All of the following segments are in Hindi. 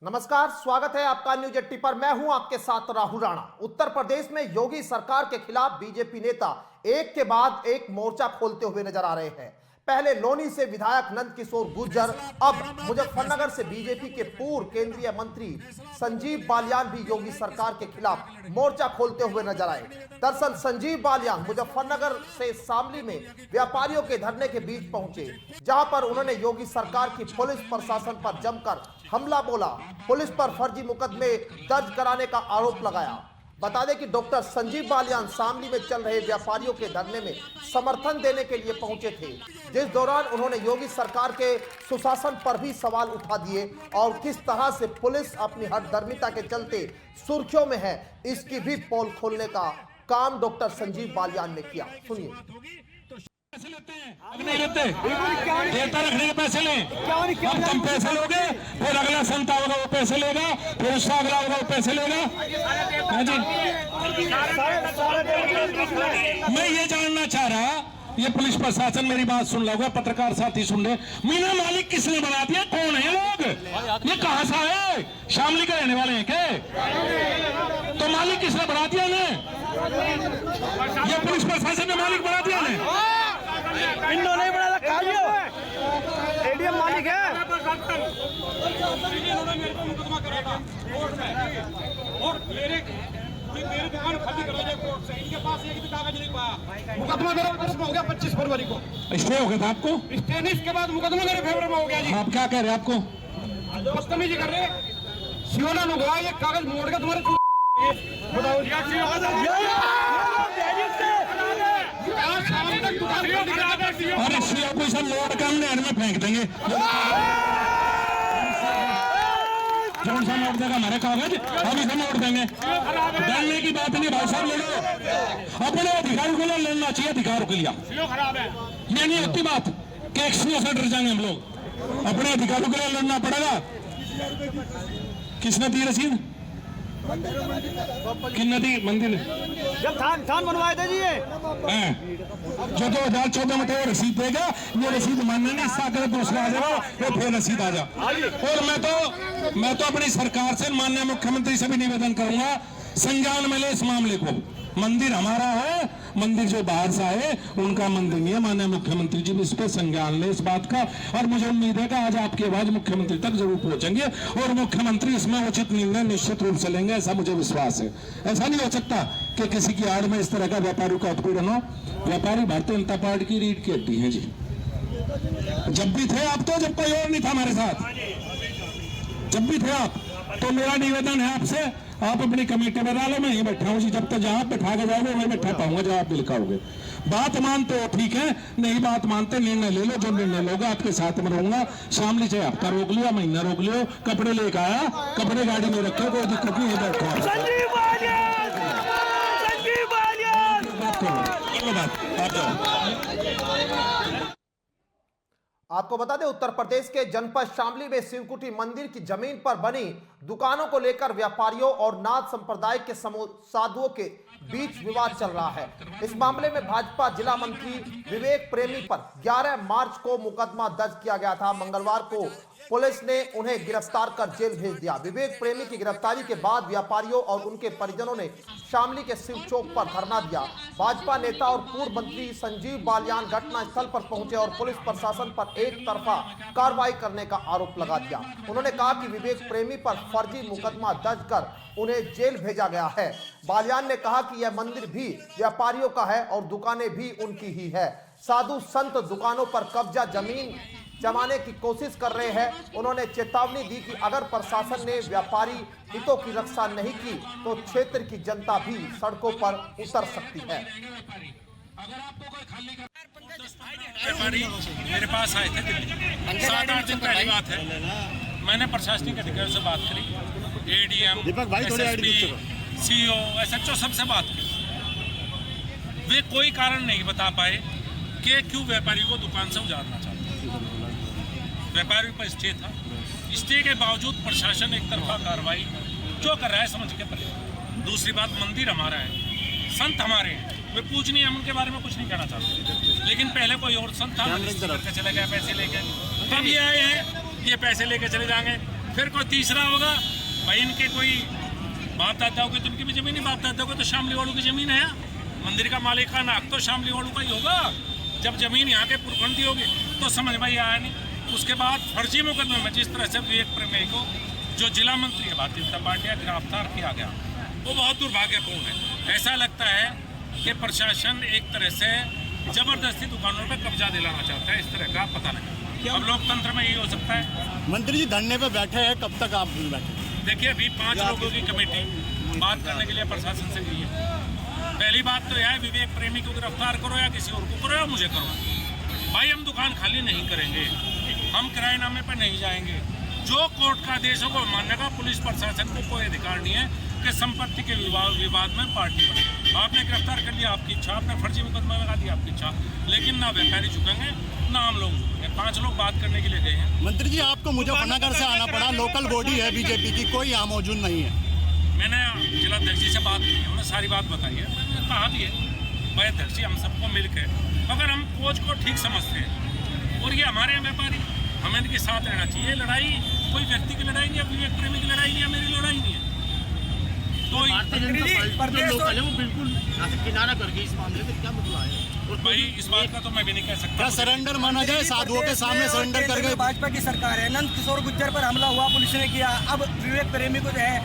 नमस्कार, स्वागत है आपका न्यूज 80 पर। मैं हूं आपके साथ राहुल राणा। उत्तर प्रदेश में योगी सरकार के खिलाफ बीजेपी नेता एक के बाद एक मोर्चा खोलते हुए नजर आ रहे हैं। पहले लोनी से विधायक नंद किशोर गुर्जर, अब मुजफ्फरनगर से बीजेपी के पूर्व केंद्रीय मंत्री संजीव बालियान भी योगी सरकार के खिलाफ मोर्चा खोलते हुए नजर आए। दरअसल संजीव बालियान मुजफ्फरनगर से शामली में व्यापारियों के धरने के बीच पहुंचे, जहां पर उन्होंने योगी सरकार की पुलिस प्रशासन पर जमकर हमला बोला, पुलिस पर फर्जी मुकदमे दर्ज कराने का आरोप लगाया। बता दें कि डॉक्टर संजीव बालियान शामली में चल रहे व्यापारियों के धरने में समर्थन देने के लिए पहुंचे थे, जिस दौरान उन्होंने योगी सरकार के सुशासन पर भी सवाल उठा दिए और किस तरह से पुलिस अपनी हठधर्मिता के चलते सुर्खियों में है, इसकी भी पोल खोलने का काम डॉक्टर संजीव बालियान ने किया। सुनिए। पैसे लेते हैं, अब नहीं लेते, देता रखने के पैसे लें। अब तुम पैसे लोगे, फिर अगला संता होगा वो पैसे लेगा, फिर उसका अगला होगा वो पैसे लेगा। हाँ जी, मैं ये जानना चाह रहा, ये पुलिस प्रशासन मेरी बात सुन रहा होगा, पत्रकार साथी सुन रहे, मीना मालिक किसने बना दिया? कौन है लोग? ये कहां से है? शामली के रहने वाले हैं क्या? तो मालिक किसने बना दिया ने? ये पुलिस प्रशासन ने मालिक बना दिया ने? इन्होंने नहीं बनाया, खालियो एडीएम मालिक है। और मेरे दुकान खाली करा जाए कोर्ट से, इनके पास एक भी कागज नहीं पाया। मुकदमा मेरे ऊपर में हो गया 25 फरवरी को। स्टे हो गया था आपको? स्टे नहीं, इसके बाद मुकदमा मेरे फेवर में हो गया जी। आप क्या कह रहे हैं? आपको बदतमीजी कर रहे हैं। सियोना ने कहा ये कागज मोड़ के तुम्हारे बताओ और इसलिए कोई सब लोड काम नहर में फेंक देंगे। कौन सा मोड़ देगा हमारे कागज? हम इसे मोड़ देंगे। डरने की बात नहीं भाई साहब, ले लो अपने अधिकारों को लेना चाहिए, अधिकारों के लिए। ये नहीं होती बात कि एक्सियों से डर जाएंगे हम लोग, अपने अधिकारों के लिए लड़ना पड़ेगा। किसने दी रसीद? किन दी? मंदिर जब थान बनवाए थे जी ये जो 2014 में तो वो रसीद देगा, ये रसीद मानना नहीं, इसका अगर दूसरा आ जाएगा वो फिर रसीद आ जा। और मैं तो अपनी सरकार से, माननीय मुख्यमंत्री से भी निवेदन करूंगा, संज्ञान में ले इस मामले को। मंदिर हमारा है, मंदिर जो बाहर से आए उनका मंदिर नहीं है। माननीय मुख्यमंत्री जी भी इस पर संज्ञान ले इस बात का, और मुझे उम्मीद है कि आज आपकी आवाज मुख्यमंत्री तक जरूर पहुंचेंगे और मुख्यमंत्री इसमें उचित निर्णय निश्चित रूप से लेंगे, ऐसा मुझे विश्वास है। ऐसा नहीं हो सकता कि किसी की आड़ में इस तरह का व्यापारियों का उत्पीड़न हो। व्यापारी भारतीय जनता पार्टी की रीढ़ की हड्डी है जी। जब भी थे आप, तो जब कोई और नहीं था हमारे साथ, जब भी थे आप, तो मेरा निवेदन है आपसे, आप अपनी कमेटी बना लो, मैं यहीं बैठा हूँ जी। जब तक जहां बैठा के जाओगे वहीं बैठा पाऊंगा जब आप बिल खाओगे। बात मानते हो ठीक है, नहीं बात मानते निर्णय ले लो, जो निर्णय लोगे आपके साथ में रहूंगा। शामली से हफ्ता रोक लियो, महीना रोक लियो, कपड़े लेकर आया, कपड़े गाड़ी में रखे, कोई दिक्कत नहीं है, बैठो। संजीव बालियान, संजीव बालियान बात करो, आप जाओ। आपको बता दें, उत्तर प्रदेश के जनपद शामली में शिवकुटी मंदिर की जमीन पर बनी दुकानों को लेकर व्यापारियों और नाथ संप्रदाय के साधुओं के बीच विवाद चल रहा है। इस मामले में भाजपा जिला मंत्री विवेक प्रेमी पर 11 मार्च को मुकदमा दर्ज किया गया था। मंगलवार को पुलिस ने उन्हें गिरफ्तार कर जेल भेज दिया। विवेक प्रेमी की गिरफ्तारी के बाद व्यापारियों और उनके परिजनों ने शामली के शिव चौक पर धरना दिया। भाजपा नेता और पूर्व मंत्री संजीव बालियान घटनास्थल पर पहुंचे और पुलिस प्रशासन पर एक तरफा कार्रवाई करने का आरोप लगा दिया। उन्होंने कहा कि विवेक प्रेमी पर फर्जी मुकदमा दर्ज कर उन्हें जेल भेजा गया है। बालियान ने कहा कि यह मंदिर भी व्यापारियों का है और दुकानें भी उनकी ही है। साधु संत दुकानों पर कब्जा जमीन जमाने की कोशिश कर रहे हैं। उन्होंने चेतावनी दी कि अगर प्रशासन ने व्यापारी हितों की रक्षा नहीं की तो क्षेत्र की जनता भी सड़कों पर उतर सकती है। व्यापारी मेरे पास आए थे दिल्ली, 7-8 दिन पहली बात है। मैंने प्रशासनिक अधिकारी से बात करी, एडीएम, एसएसपी, सीईओ, एसएचओ सबसे बात की। वे कोई कारण नहीं बता पाए कि क्यों व्यापारी को दुकान से उजाड़ना चाहते। व्यापारी पर स्टे था, स्टे के बावजूद प्रशासन एक तरफा कार्रवाई जो कर रहा है समझ के परे। दूसरी बात, मंदिर हमारा है, संत हमारे हैं, वे पूजनीय, हम उनके बारे में कुछ नहीं कहना चाहते। लेकिन पहले कोई और संत था, करके चले गए, पैसे लेके। अब ये आए हैं, ये पैसे लेके चले जाएंगे, फिर कोई तीसरा होगा भाई इनके कोई बाप दादा होगी तो उनकी भी जमीन, बाप दादा होगी तो शामली वालों की जमीन है। मंदिर का मालिकाना हक तो शामली वालों का ही होगा। जब जमीन यहाँ के पुरखंडी होगी तो समझ में आया नहीं। उसके बाद फर्जी मुकदमे में जिस तरह से विवेक प्रेमी को जो जिला मंत्री है भारतीय जनता पार्टी का गिरफ्तार किया गया, वो बहुत दुर्भाग्यपूर्ण है। ऐसा लगता है कि प्रशासन एक तरह से जबरदस्ती दुकानों पर कब्जा दिलाना चाहता है। इस तरह का पता नहीं, अब लोकतंत्र में यही हो सकता है। मंत्री जी धरने पे बैठे हैं, कब तक आप बैठे? देखिए अभी 5 लोगों की कमेटी बात करने के लिए प्रशासन से गई है। पहली बात तो यह है विवेक प्रेमी को गिरफ्तार करो या किसी और को करो या मुझे करो। भाई हम दुकान खाली नहीं करेंगे, हम किराएनामे पर नहीं जाएंगे। जो कोर्ट का आदेश होगा मानने का पुलिस प्रशासन को कोई अधिकार नहीं है कि संपत्ति के विवाद में पार्टी बने। आपने गिरफ्तार कर लिया, आपकी इच्छा, आपने फर्जी मुकदमा लगा दिया, आपकी इच्छा, लेकिन ना व्यापारी झुकेंगे ना हम लोग झुकेंगे। 5 लोग बात करने के लिए गए हैं। मंत्री जी आपको मुजफ्फरनगर से आना पड़ा, लोकल बॉडी है बीजेपी की, कोई यहाँ मौजूद नहीं है। मैंने जिला अध्यक्ष जी से बात की, उन्होंने सारी बात बताई है। मैंने कहा भी है भाई अध्यक्ष जी हम सबको मिलकर अगर हम कोच को ठीक समझते हैं और ये हमारे व्यापारी, हमें इनके साथ रहना चाहिए। लड़ाई कोई व्यक्ति की लड़ाई नहीं है, विवेक प्रेमी की लड़ाई नहीं है, मेरी लड़ाई नहीं है। तो बिल्कुल किनारा कर गई इस मामले में, क्या मतलब है? भाई इस बात का तो मैं भी नहीं कह सकता। क्या सरेंडर माना जाए? साधुओं के सामने सरेंडर कर गए। भाजपा की सरकार है, नंद किशोर गुज्जर पर हमला हुआ, पुलिस ने किया, अब विवेक प्रेमी को जो है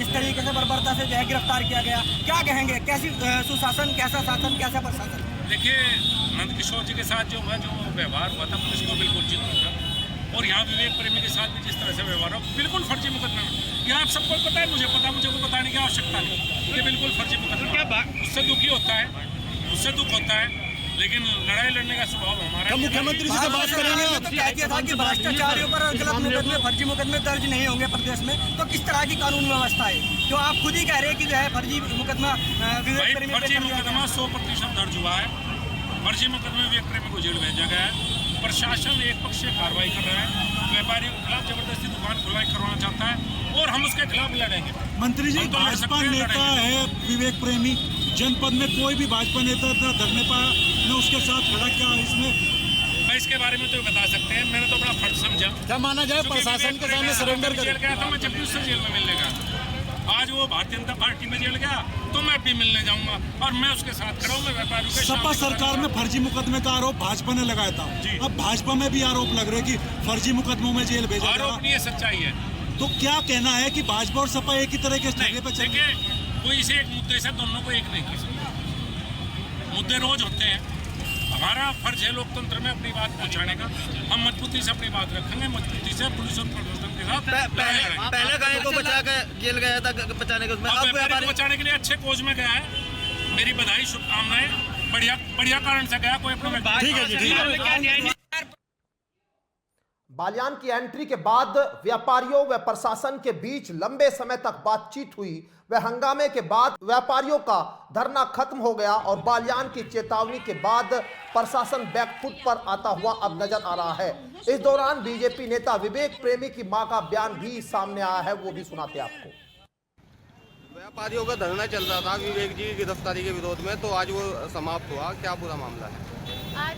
इस तरीके से बर्बरता से जो है गिरफ्तार किया गया। क्या कहेंगे, कैसी सुशासन, कैसा शासन, कैसा प्रशासन? देखिए नंद किशोर जी के साथ जो व्यवहार हुआ था पुलिस को बिल्कुल उचित नहीं था, और यहाँ विवेक प्रेमी के साथ भी जिस तरह से व्यवहार हो बिल्कुल फर्जी मुकदमा में। यह आप सबको पता है, मुझे पता, मुझे को बताने की आवश्यकता नहीं। ये बिल्कुल फर्जी मुकदमा, उससे दुखी होता है, उससे दुख होता है, लेकिन लड़ाई लड़ने का स्वभाव हमारा। मुख्यमंत्री जी से बात करेंगे तो कह दिया था कि भ्रष्टाचारियों पर गलत मुकदमे, फर्जी मुकदमे दर्ज नहीं होंगे प्रदेश में, तो किस तरह की कानून व्यवस्था है जो आप खुद ही कह रहे हैं कि जो है फर्जी मुकदमा विवेक प्रेमी फर्जी मुकदमा 100% दर्ज हुआ है। फर्जी मुकदमे विवेक प्रेमी को जेल भेजा गया है। प्रशासन एक पक्षीय कार्रवाई कर रहा है, व्यापारियों के खिलाफ जबरदस्ती दुकान खुलाई करवाना चाहता है और हम उसके खिलाफ लड़ेंगे। मंत्री जी भाजपा नेता है विवेक प्रेमी, जनपद में कोई भी भाजपा नेता न धरने पाया न उसके साथ खड़ा, क्या इसमें? मैं इसके बारे में तो बता सकते हैं, मैंने तो बड़ा फर्ज समझा। क्या माना जाए प्रशासन के सामने सरेंडर कर जेल गया था, मैं जब भी उससे जेल में मिलने गया। आज वो भारतीय जनता पार्टी में जेल गया तो मैं भी मिलने जाऊंगा और मैं उसके साथ खड़ा हूं। मैं व्यापारियों के सपा सरकार में फर्जी मुकदमे का आरोप भाजपा ने लगाया था, अब भाजपा में भी आरोप लग रहे कि फर्जी मुकदमों में जेल भेजा जा रहा। आरोप नहीं है, सच्चाई है। तो क्या कहना है कि भाजपा और सपा एक ही तरह के ठगे पे चल? देखिए कोई इसे एक मुद्दे से दोनों को एक नहीं कर सकता, मुद्दे रोज होते हैं। हमारा फर्ज है लोकतंत्र में अपनी बात पहुंचाने का। हम मजबूती से अपनी बात रखेंगे, मजबूती से पुलिस और प्रशासन के साथ पहले गाय को बचा के जेल गया था बचाने के, उसमें अब व्यापारी बचाने के लिए अच्छे कोच में गया है। मेरी बधाई, शुभकामनाएं। बढ़िया कारण से गया, कोई अपना। ठीक है जी, ठीक है। बालियान की एंट्री के बाद व्यापारियों व प्रशासन के बीच लंबे समय तक बातचीत हुई। व हंगामे के बाद व्यापारियों का धरना खत्म हो गया और बालियान की चेतावनी के बाद प्रशासन बैकफुट पर आता हुआ अब नजर आ रहा है। इस दौरान बीजेपी नेता विवेक प्रेमी की मां का बयान भी सामने आया है, वो भी सुनाते हैं आपको। व्यापारियों का धरना चल रहा था विवेक जी की गिरफ्तारी के विरोध में, तो आज वो समाप्त हुआ। क्या पूरा मामला है? आज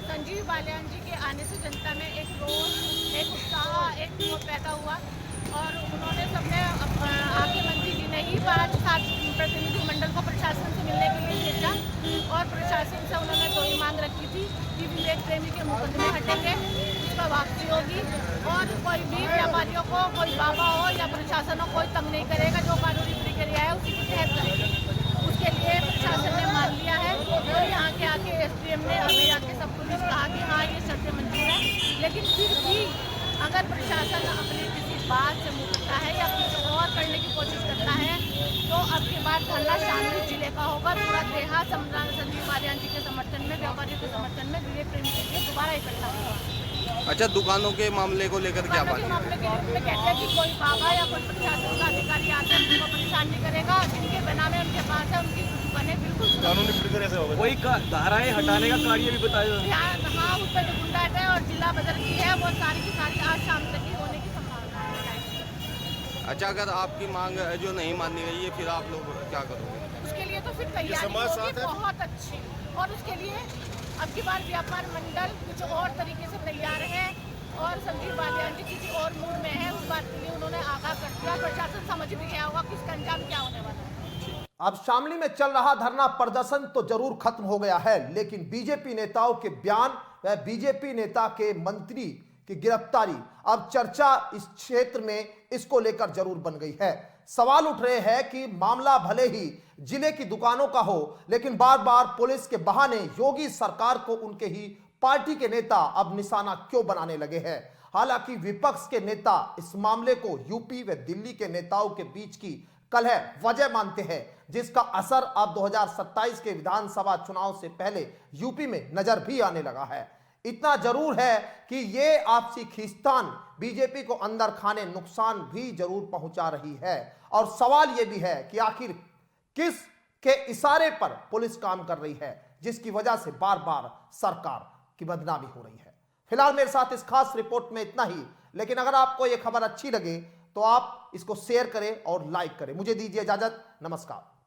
संजीव बालियान जी के आने से जनता में एक रोष, एक उत्साह, एक पैदा हुआ और उन्होंने सबने आके मंत्री जी ने ही 5-7 प्रतिनिधि मंडल को प्रशासन से मिलने के लिए भेजा और प्रशासन से उन्होंने 2 ही मांग रखी थी कि विवेक प्रेमी के मुकदमे हटेंगे, उसका वापसी होगी और कोई भी व्यापारियों को, कोई बाबा हो या प्रशासन हो, कोई तंग नहीं करेगा। जो कानूनी प्रक्रिया है उसी के तहत करेंगे। उसके लिए प्रशासन ने मान लिया है और यहाँ के आके SDM ने अभी आके सब कुछ कहा कि हाँ ये शर्तें मंजूर है, लेकिन फिर भी अगर प्रशासन अपनी किसी बात से मुकरता है या कुछ और करने की कोशिश करता है तो अब के बाद धरना शामली जिले का होगा। पूरा देहात संजीव बालियान जी के समर्थन में, व्यापारियों के समर्थन में विवेक प्रेमी के लिए दोबारा इकट्ठा होगा। अच्छा, दुकानों के मामले को लेकर क्या बात है? मामले के रूप में कहते हैं कि कोई बाबा या कोई प्रशासन का अधिकारी आता है उनको परेशान नहीं करेगा, जिनके बना में उनके पास है उनकी बने बिल्कुल कानूनी प्रक्रिया से होगा। कोई धाराएं हटाने का कार्य भी बताया। हाँ, उस पर जो गुंडाट है और जिला बदल की है वो सारी की सारी आज शाम तक ही होने की संभावना है। अच्छा, अगर आपकी मांग जो नहीं मानी गई है फिर आप लोग क्या करोगे? उसके लिए तो फिर तैयारी होगी बहुत अच्छी, और उसके लिए अब की बार व्यापार मंडल कुछ और तरीके से तैयार है और संजीव बालियान जी किसी और मूड में है, उस बात के लिए अब शामली में चल रहा धरना प्रदर्शन तो जरूर खत्म हो गया है, लेकिन बीजेपी नेताओं के बयान व बीजेपी नेता के मंत्री की गिरफ्तारी अब चर्चा इस क्षेत्र में इसको लेकर जरूर बन गई है। सवाल उठ रहे हैं कि मामला भले ही जिले की दुकानों का हो, लेकिन बार बार पुलिस के बहाने योगी सरकार को उनके ही पार्टी के नेता अब निशाना क्यों बनाने लगे हैं। हालांकि विपक्ष के नेता इस मामले को यूपी व दिल्ली के नेताओं के बीच की कलह वजह मानते हैं, जिसका असर अब 2027 के विधानसभा चुनाव से पहले यूपी में नजर भी आने लगा है। इतना जरूर है कि ये आपसी खींचतान बीजेपी को अंदर खाने नुकसान भी जरूर पहुंचा रही है। और सवाल यह भी है कि आखिर किस के इशारे पर पुलिस काम कर रही है, जिसकी वजह से बार बार सरकार की बदनामी हो रही है। फिलहाल मेरे साथ इस खास रिपोर्ट में इतना ही, लेकिन अगर आपको यह खबर अच्छी लगे तो आप इसको शेयर करें और लाइक करें। मुझे दीजिए इजाजत, नमस्कार।